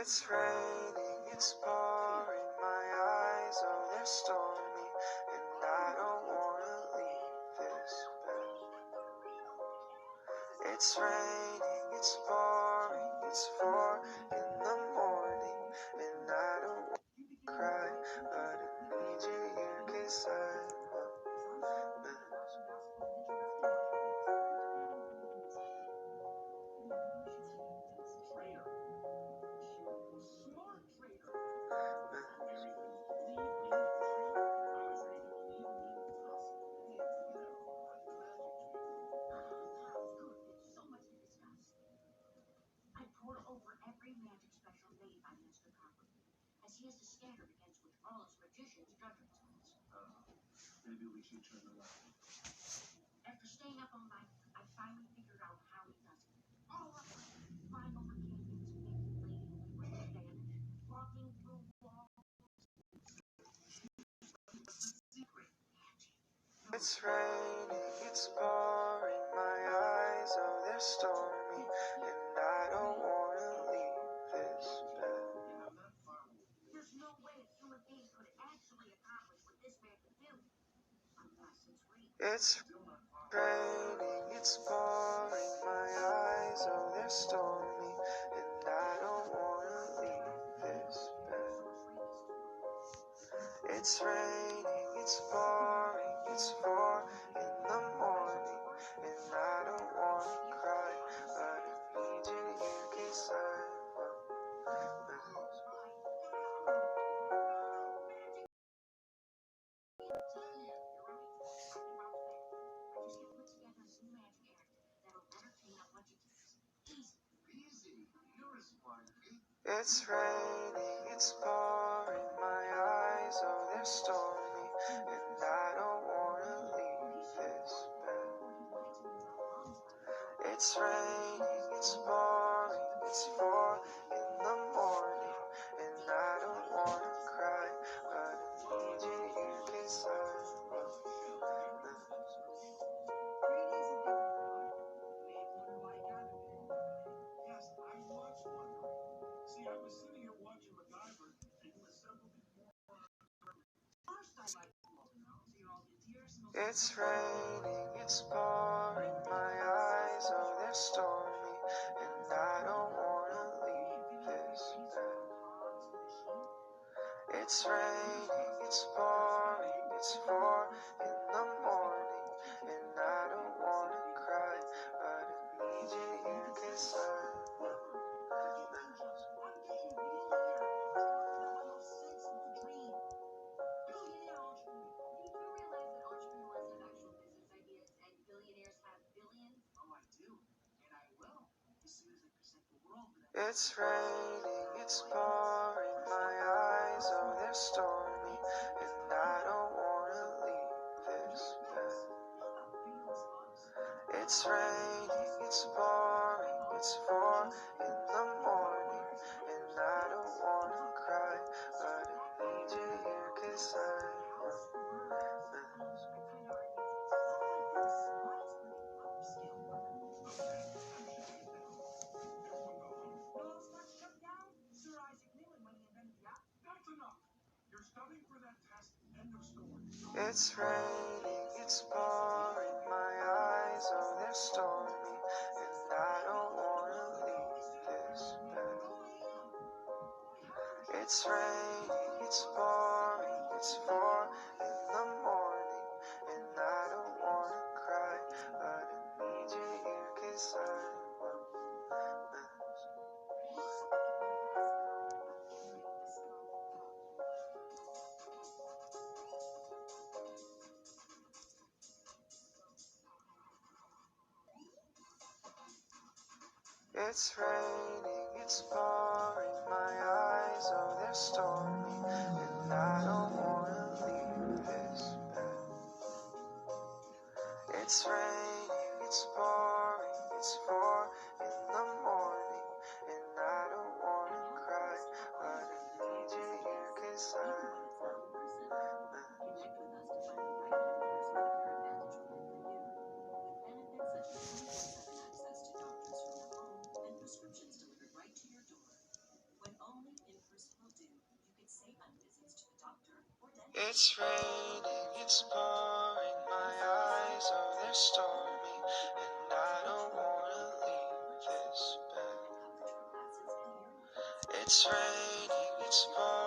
It's raining, it's pouring, my eyes, oh, they're stormy, and I don't wanna leave this bed. It's raining, it's pouring, it's 4 in the morning, and I don't wanna cry, but I need you here 'cause I'm a mess. It's raining, it's pouring, my eyes, oh, they're stormy, and I don't wanna leave this bed. It's raining, it's pouring, my eyes, oh, they're stormy, and I don't wanna leave this bed. It's raining, it's pouring, it's 4 in the morning, and I don't wanna cry, but I need you here 'cause I'm a mess. It's raining, it's pouring, my eyes, oh, they're stormy, and I don't wanna leave this bed. It's raining, it's pouring, it's 4 in the morning, and I don't wanna cry, but I need you here 'cause I'm a mess. It's raining, it's pouring, my eyes, oh, they're stormy, and I don't wanna leave this bed. It's raining, it's pouring, it's 4 in the morning, and I don't wanna cry, but I need you here 'cause I'm a mess. It's raining, it's pouring, my eyes, oh, they're stormy, and I don't wanna leave this bed. It's raining, it's pouring, it's 4 in the morning, and I don't wanna cry, but I need you here 'cause I'm a mess. It's raining, it's pouring, my eyes, oh, they're stormy, and I don't wanna leave this bed. It's raining, it's pouring, it's 4 in the morning, and I don't wanna cry, but I need you here 'cause I'm a mess. It's raining, it's pouring, my eyes, oh, they're stormy, and I don't wanna leave this bed. It's raining, it's pouring, it's 4 in the morning, and I don't wanna cry, but I need you here 'cause I'm a mess. It's raining, it's pouring, my eyes, oh, they're stormy, and I don't wanna leave this bed. It's raining, it's pouring.